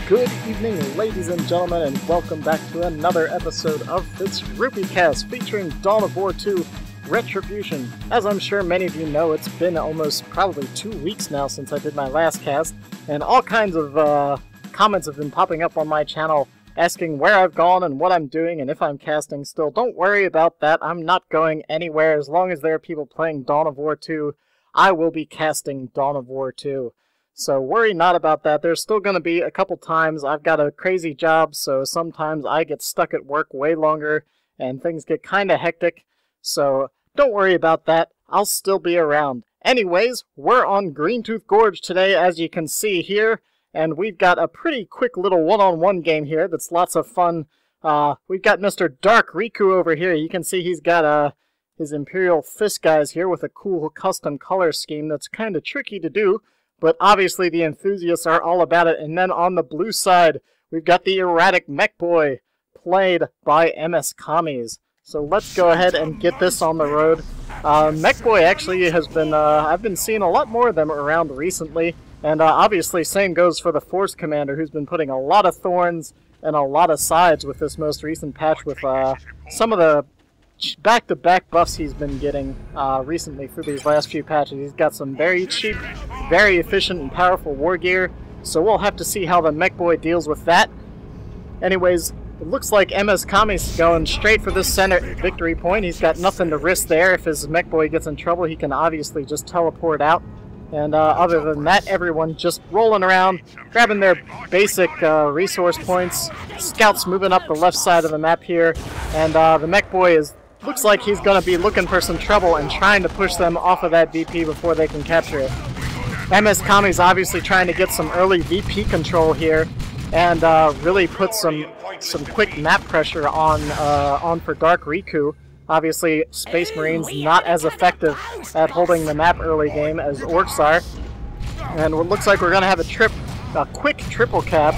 Good evening, ladies and gentlemen, and welcome back to another episode of this Rupee cast featuring Dawn of War 2 Retribution. As I'm sure many of you know, it's been almost probably 2 weeks now since I did my last cast, and all kinds of comments have been popping up on my channel asking where I've gone and what I'm doing and if I'm casting still. Don't worry about that. I'm not going anywhere. As long as there are people playing Dawn of War 2, I will be casting Dawn of War 2. So worry not about that. There's still going to be a couple times. I've got a crazy job, so sometimes I get stuck at work way longer and things get kind of hectic. So don't worry about that. I'll still be around. Anyways, we're on Greentooth Gorge today, as you can see here, and we've got a pretty quick little one-on-one game here that's lots of fun. We've got Mr. Dark Riku over here. You can see he's got his Imperial Fist guys here with a cool custom color scheme that's kind of tricky to do. But obviously the enthusiasts are all about it. And then on the blue side, we've got the erratic mekboy, played by MScomies. So let's go ahead and get this on the road. Mekboy actually has been, I've been seeing a lot more of them around recently. And obviously same goes for the Force Commander, who's been putting a lot of thorns and a lot of sides with this most recent patch with some of the back-to-back buffs he's been getting recently through these last few patches. He's got some very cheap, very efficient and powerful wargear, so we'll have to see how the mekboy deals with that. Anyways, it looks like MScomies is going straight for this center victory point. He's got nothing to risk there. If his mekboy gets in trouble, he can obviously just teleport out. And other than that, everyone just rolling around, grabbing their basic resource points. Scouts moving up the left side of the map here, and the mekboy looks like he's going to be looking for some trouble and trying to push them off of that VP before they can capture it. MScomies obviously trying to get some early VP control here and really put some quick map pressure on for Dark Riku. Obviously, Space Marines not as effective at holding the map early game as Orcs are. And it looks like we're going to have a quick triple cap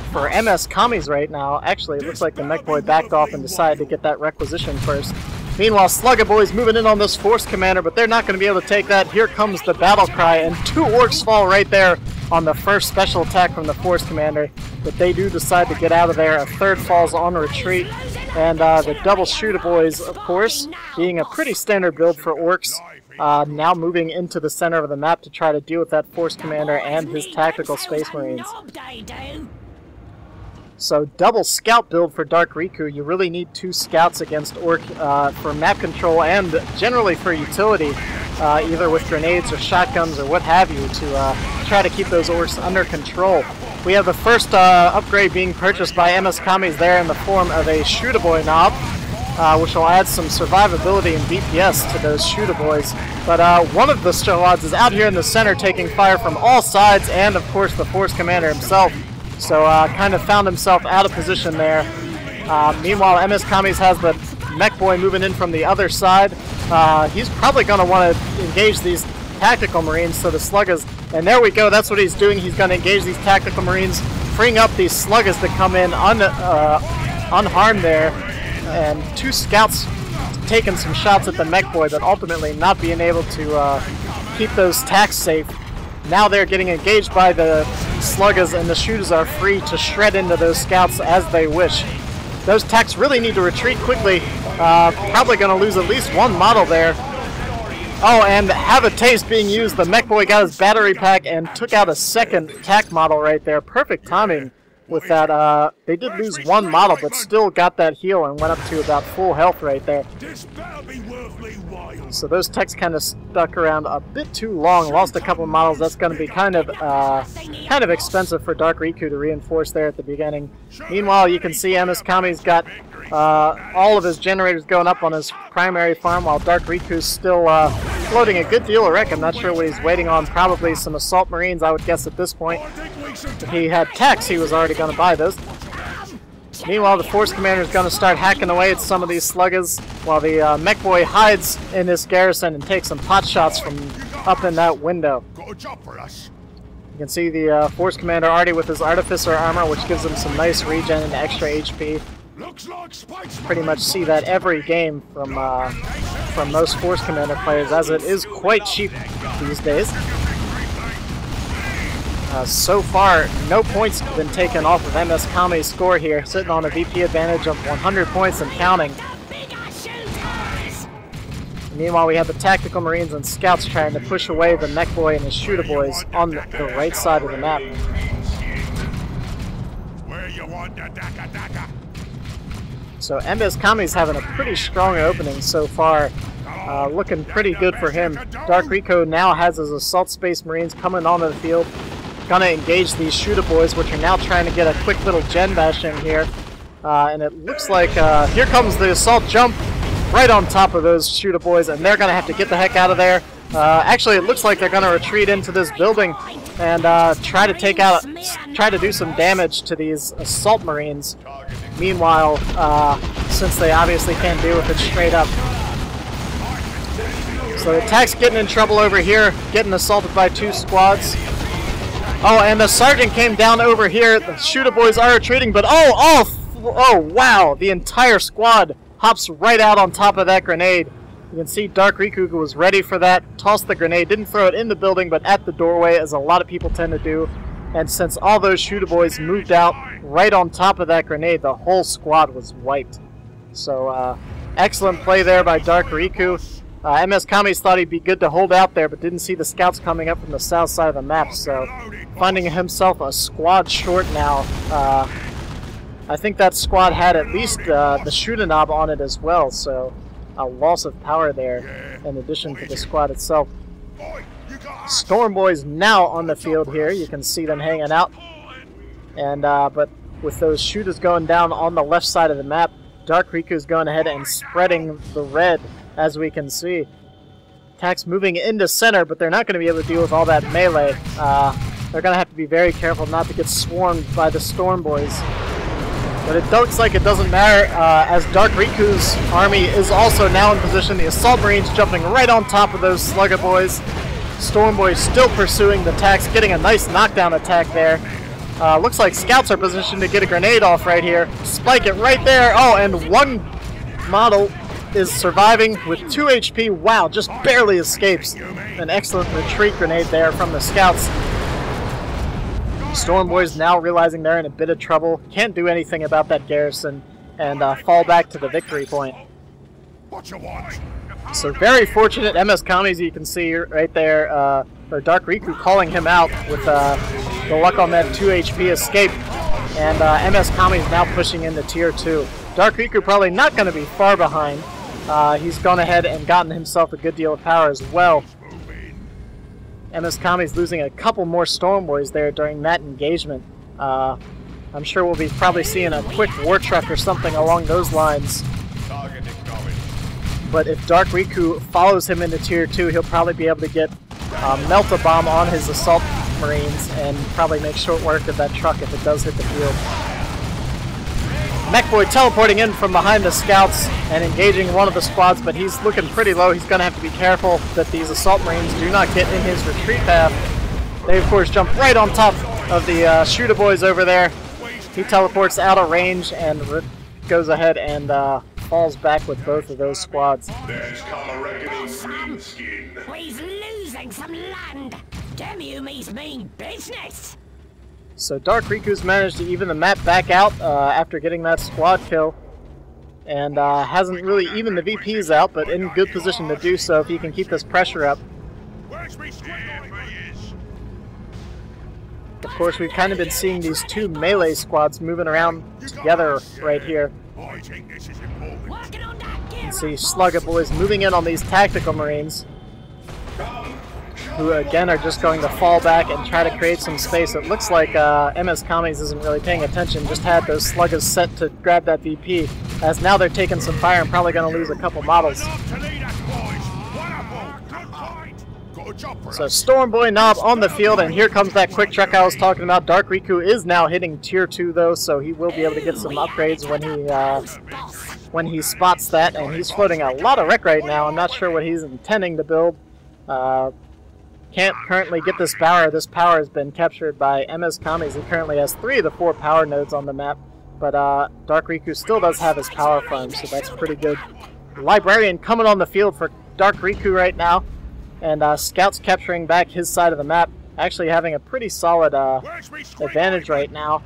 for MScomies right now. Actually, it looks like the mekboy backed off and decided to get that requisition first. Meanwhile, Slugger Boy's moving in on this Force Commander, but they're not going to be able to take that. Here comes the battle cry, and 2 Orcs fall right there on the first special attack from the Force Commander. But they do decide to get out of there. A third falls on retreat, and the double Shooter Boys, of course, being a pretty standard build for Orcs. Now moving into the center of the map to try to deal with that Force Commander and his tactical Space Marines. So double scout build for Dark Riku. You really need 2 scouts against Orc for map control and generally for utility, either with grenades or shotguns or what have you, to try to keep those Orcs under control. We have the first upgrade being purchased by MScomies there in the form of a Shooter Boy knob, which will add some survivability and DPS to those Shooter Boys. But one of the Stroads is out here in the center taking fire from all sides, and of course the Force Commander himself. So kind of found himself out of position there. Meanwhile, MScomies has the mekboy moving in from the other side. He's probably going to want to engage these tactical Marines, so the Sluggers, and there we go, that's what he's doing. He's going to engage these tactical Marines, freeing up these Sluggers to come in unharmed there. And 2 scouts taking some shots at the mekboy, but ultimately not being able to keep those tacks safe. Now they're getting engaged by the Sluggers, and the Shooters are free to shred into those scouts as they wish. Those tacks really need to retreat quickly. Probably going to lose at least 1 model there. Oh, and have a taste being used. The mekboy got his battery pack and took out a second tack model right there. Perfect timing with that. They did lose 1 model, but still got that heal and went up to about full health right there. So those techs kind of stuck around a bit too long, lost a couple of models. That's going to be kind of expensive for Dark Riku to reinforce there at the beginning. Meanwhile, you can see MScomies got all of his generators going up on his primary farm, while Dark Riku's still floating a good deal of wreck. I'm not sure what he's waiting on. Probably some Assault Marines, I would guess at this point. If he had techs, he was already going to buy those. Meanwhile, the Force Commander is going to start hacking away at some of these Sluggers, while the mekboy hides in this garrison and takes some pot shots from up in that window. You can see the Force Commander already with his Artificer armor, which gives him some nice regen and extra HP. Pretty much see that every game from most Force Commander players, as it is quite cheap these days. So far, no points have been taken off of MScomies' score here, sitting on a VP advantage of 100 points and counting. Meanwhile, we have the Tactical Marines and Scouts trying to push away the mekboy and his shooter boys on the right side of the map. So MScomies having a pretty strong opening so far. Looking pretty good for him. Dark Riku now has his Assault Space Marines coming onto the field. Gonna engage these shooter boys, which are now trying to get a quick little gen bash in here. And it looks like here comes the assault jump right on top of those shooter boys, and they're gonna have to get the heck out of there. Actually, it looks like they're gonna retreat into this building and try to do some damage to these assault marines. Meanwhile, since they obviously can't deal with it straight up. So the attack's getting in trouble over here, getting assaulted by 2 squads. Oh, and the sergeant came down over here. The shooter boys are retreating, but oh wow! The entire squad hops right out on top of that grenade. You can see Dark Riku was ready for that, tossed the grenade, didn't throw it in the building, but at the doorway, as a lot of people tend to do. And since all those shooter boys moved out right on top of that grenade, the whole squad was wiped. So, excellent play there by Dark Riku. MScomies thought he'd be good to hold out there, but didn't see the scouts coming up from the south side of the map, so finding himself a squad short now. I think that squad had at least the shooter knob on it as well, so a loss of power there in addition to the squad itself. Storm Boys now on the field here. You can see them hanging out. And but with those shooters going down on the left side of the map, Dark Riku's going ahead and spreading the red, as we can see. Attacks moving into center, but they're not going to be able to deal with all that melee. They're going to have to be very careful not to get swarmed by the Storm Boys. But it looks like it doesn't matter, as Dark Riku's army is also now in position. The Assault Marines jumping right on top of those Slugger Boys. Storm Boys still pursuing the attacks, getting a nice knockdown attack there. Looks like Scouts are positioned to get a grenade off right here. Spike it right there. Oh, and one model is surviving with 2 HP. Wow, just barely escapes. An excellent retreat grenade there from the Scouts. Storm Boys now realizing they're in a bit of trouble. Can't do anything about that garrison and fall back to the victory point. So very fortunate MScomies, you can see right there, or Dark Riku calling him out with the luck on that 2 HP escape. And MScomies now pushing into Tier 2. Dark Riku probably not going to be far behind. He's gone ahead and gotten himself a good deal of power as well. MScomies losing a couple more Storm Boys there during that engagement. I'm sure we'll be probably seeing a quick war truck or something along those lines. But if Dark Riku follows him into Tier 2, he'll probably be able to get Melt-A-Bomb on his Assault Marines and probably make short work of that truck if it does hit the field. mekboy teleporting in from behind the Scouts and engaging one of the squads, but he's looking pretty low. He's going to have to be careful that these Assault Marines do not get in his retreat path. They, of course, jump right on top of the shooter boys over there. He teleports out of range and goes ahead and falls back with both of those squads. He's losing some land. Damn you, mean business. So Dark Riku's managed to even the map back out after getting that squad kill. And hasn't really evened the VPs out, but in good position to do so if he can keep this pressure up. Of course, we've kind of been seeing these 2 melee squads moving around together right here. You can see Slugger Boys moving in on these Tactical Marines, who again are just going to fall back and try to create some space. It looks like MScomies isn't really paying attention, just had those Sluggers set to grab that VP, as now they're taking some fire and probably going to lose a couple models. So Storm Boy Knob on the field, and here comes that quick truck I was talking about. Dark Riku is now hitting Tier 2 though, so he will be able to get some upgrades when he spots that, and he's floating a lot of wreck right now. I'm not sure what he's intending to build. Can't currently get this power. This power has been captured by MScomies. He currently has 3 of the 4 power nodes on the map, but Dark Riku still does have his power farm, so that's pretty good. Librarian coming on the field for Dark Riku right now, and Scouts capturing back his side of the map. actually having a pretty solid advantage right now.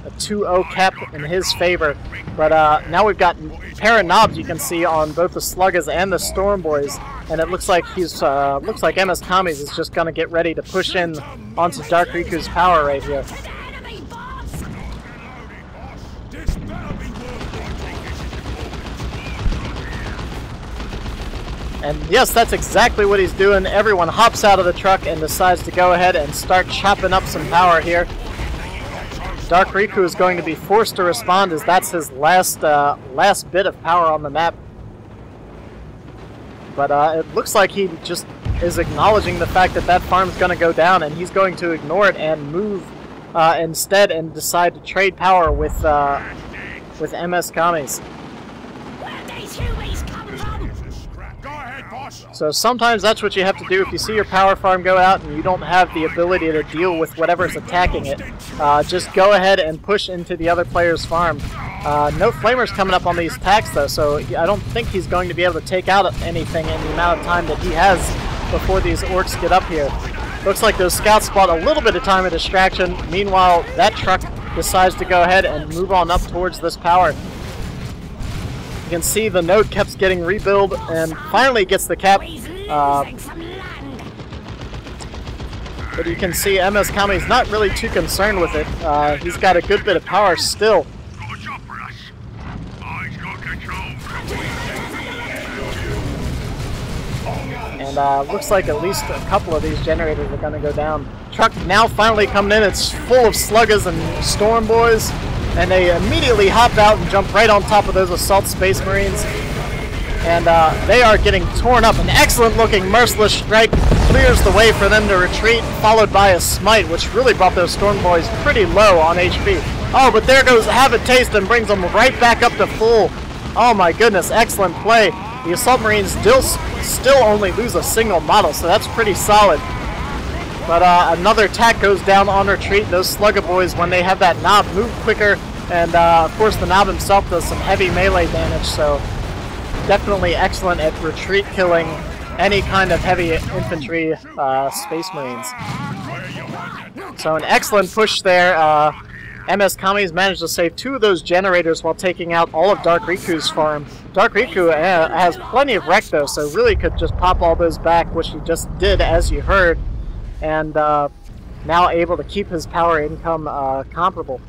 A 2-0 cap in his favor. But now we've got a pair of knobs you can see on both the Sluggers and the Storm Boys, and it looks like MScomies is just gonna get ready to push in onto Dark Riku's power right here. And yes, that's exactly what he's doing. Everyone hops out of the truck and decides to go ahead and start chopping up some power here. Dark Riku is going to be forced to respond as that's his last bit of power on the map. But it looks like he just is acknowledging the fact that that farm's going to go down, and he's going to ignore it and move instead and decide to trade power with MScomies. So sometimes that's what you have to do if you see your power farm go out and you don't have the ability to deal with whatever's attacking it. Just go ahead and push into the other player's farm. No flamers coming up on these attacks though, so I don't think he's going to be able to take out anything in the amount of time that he has before these orcs get up here. Looks like those scouts spot a little bit of time of distraction. Meanwhile, that truck decides to go ahead and move on up towards this power. You can see the node kept getting rebuilt and finally gets the cap. But you can see MScomies not really too concerned with it. He's got a good bit of power still. And looks like at least a couple of these generators are going to go down. Truck now finally coming in. It's full of Sluggers and Storm Boys. And they immediately hop out and jump right on top of those Assault Space Marines. And they are getting torn up. An excellent looking Merciless Strike clears the way for them to retreat, followed by a Smite, which really brought those Storm Boys pretty low on HP. Oh, but there goes Have a Taste and brings them right back up to full. Oh my goodness, excellent play. The Assault Marines still only lose a single model, so that's pretty solid. But another attack goes down on retreat. Those Slugger Boys, when they have that knob, move quicker. And of course the knob himself does some heavy melee damage, so definitely excellent at retreat killing any kind of heavy infantry Space Marines. So an excellent push there. MScomies managed to save 2 of those generators while taking out all of Dark Riku's farm. Dark Riku has plenty of wreck though, so really could just pop all those back, which he just did as you heard. And now able to keep his power income comparable.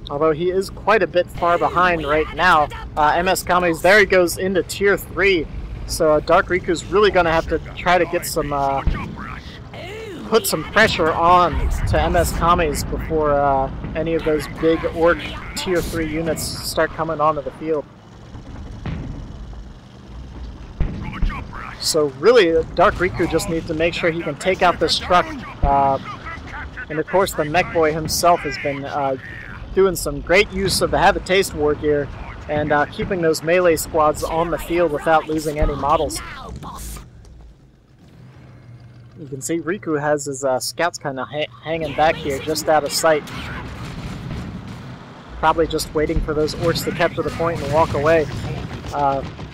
Although he is quite a bit far behind right now. MScomies, there he goes into Tier 3. So Dark Riku's really going to have to try to get some, put some pressure on to MScomies before any of those big Orc Tier 3 units start coming onto the field. So really, Dark Riku just needs to make sure he can take out this truck. And of course, the mekboy himself has been doing some great use of the Have a Taste wargear and keeping those melee squads on the field without losing any models. You can see Riku has his scouts kind of hanging back here, just out of sight. Probably just waiting for those orcs to capture the point and walk away.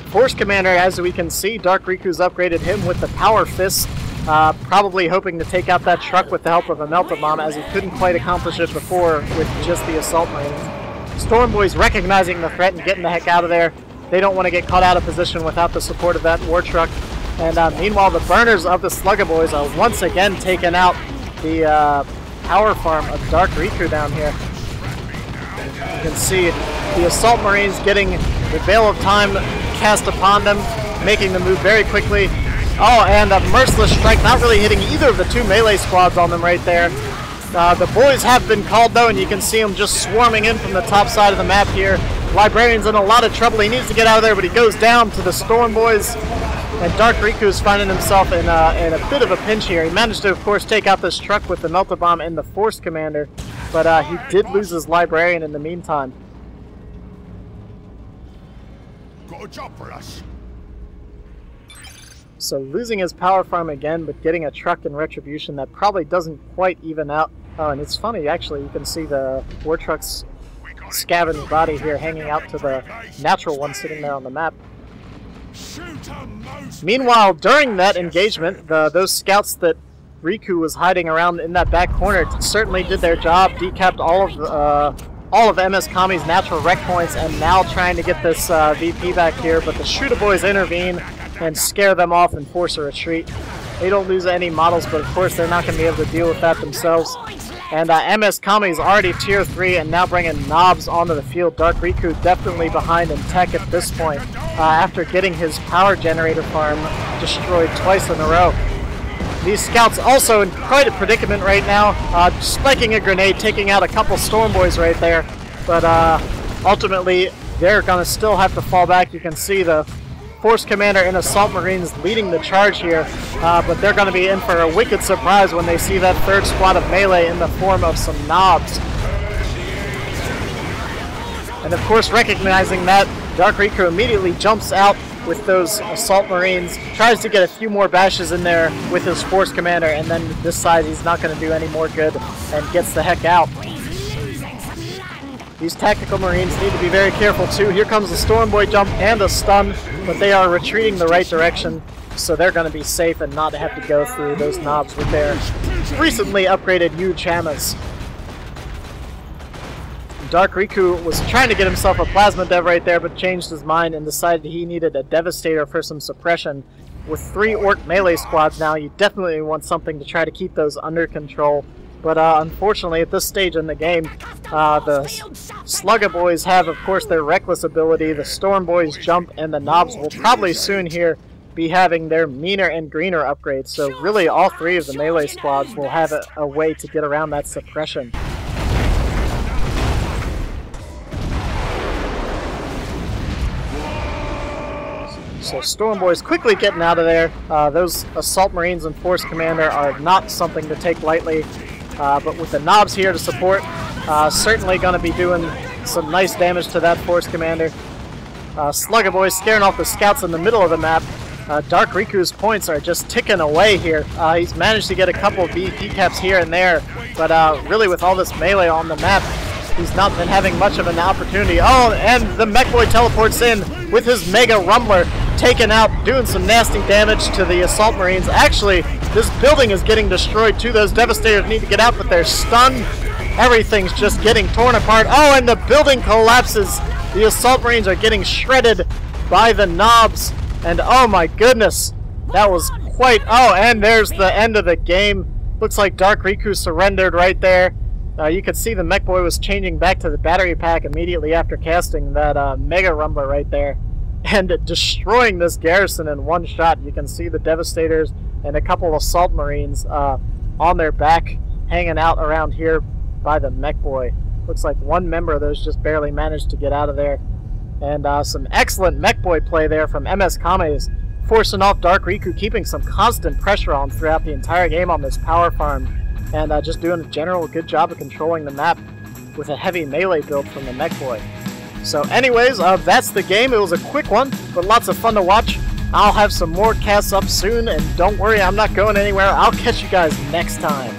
Force Commander, as we can see, Dark Riku's upgraded him with the Power Fist, probably hoping to take out that truck with the help of a Melta Bomb, as he couldn't quite accomplish it before with just the Assault Marines. Storm Boys recognizing the threat and getting the heck out of there. They don't want to get caught out of position without the support of that war truck. And meanwhile, the burners of the Slugger Boys are once again taking out the power farm of Dark Riku down here. You can see the Assault Marines getting the Veil of Time cast upon them, making them move very quickly. Oh, and a Merciless Strike not really hitting either of the 2 melee squads on them right there. The boys have been called though, and you can see them just swarming in from the top side of the map here. Librarian's in a lot of trouble. He needs to get out of there, but he goes down to the Storm Boys. And Dark Riku's finding himself in a bit of a pinch here. He managed to, of course, take out this truck with the Melta Bomb and the Force Commander, but he did lose his Librarian in the meantime. Got a job for us. So losing his power farm again, but getting a truck in Retribution that probably doesn't quite even out. Oh, and it's funny, actually, you can see the war truck's scavenged body here hanging out to the natural one sitting there on the map. Meanwhile, during that engagement, those scouts that Riku was hiding around in that back corner certainly did their job, decapped all of MScomies' natural rec points, and now trying to get this VP back here, but the Shooter Boys intervene and scare them off and force a retreat. They don't lose any models, but of course they're not going to be able to deal with that themselves. And MScomies already tier 3 and now bringing Knobs onto the field. Dark Riku definitely behind in tech at this point after getting his power generator farm destroyed twice in a row. These scouts also in quite a predicament right now, spiking a grenade, taking out a couple Storm Boys right there. But ultimately, they're going to still have to fall back. You can see the Force Commander and Assault Marines leading the charge here, but they're going to be in for a wicked surprise when they see that third squad of melee in the form of some Knobs. And of course, recognizing that, Dark Riku immediately jumps out with those Assault Marines, tries to get a few more bashes in there with his Force Commander, and then decides he's not going to do any more good and gets the heck out. These Tactical Marines need to be very careful too. Here comes the Storm Boy jump and a stun, but they are retreating the right direction, so they're going to be safe and not have to go through those Knobs with their recently upgraded huge hammers. Dark Riku was trying to get himself a Plasma Dev right there, but changed his mind and decided he needed a Devastator for some suppression. With 3 Orc melee squads now, you definitely want something to try to keep those under control. But unfortunately, at this stage in the game, the Slugga Boys have, of course, their Reckless ability, the Storm Boys jump, and the Knobs will probably soon here be having their meaner and greener upgrades. So really, all 3 of the melee squads will have a way to get around that suppression. So Storm Boys quickly getting out of there. Those Assault Marines and Force Commander are not something to take lightly. But with the Knobs here to support, certainly going to be doing some nice damage to that Force Commander. Slugga Boys scaring off the scouts in the middle of the map. Dark Riku's points are just ticking away here. He's managed to get a couple of decaps here and there, but really with all this melee on the map, he's not been having much of an opportunity. Oh, and the mekboy teleports in with his Mega Rumbler, taken out, doing some nasty damage to the Assault Marines. Actually, this building is getting destroyed too. Those Devastators need to get out, but they're stunned. Everything's just getting torn apart. Oh, and the building collapses. The Assault Marines are getting shredded by the Knobs. And oh my goodness, that was quite... Oh, and there's the end of the game. Looks like Dark Riku surrendered right there. You could see the mekboy was changing back to the battery pack immediately after casting that Mega Rumbler right there. And destroying this garrison in one shot. You can see the Devastators and a couple of Assault Marines on their back, hanging out around here by the mekboy. Looks like one member of those just barely managed to get out of there. And some excellent mekboy play there from MScomies, forcing off Dark Riku, keeping some constant pressure on throughout the entire game on this power farm, and just doing a general good job of controlling the map with a heavy melee build from the mekboy. So anyways, that's the game. It was a quick one, but lots of fun to watch. I'll have some more casts up soon, and don't worry, I'm not going anywhere. I'll catch you guys next time.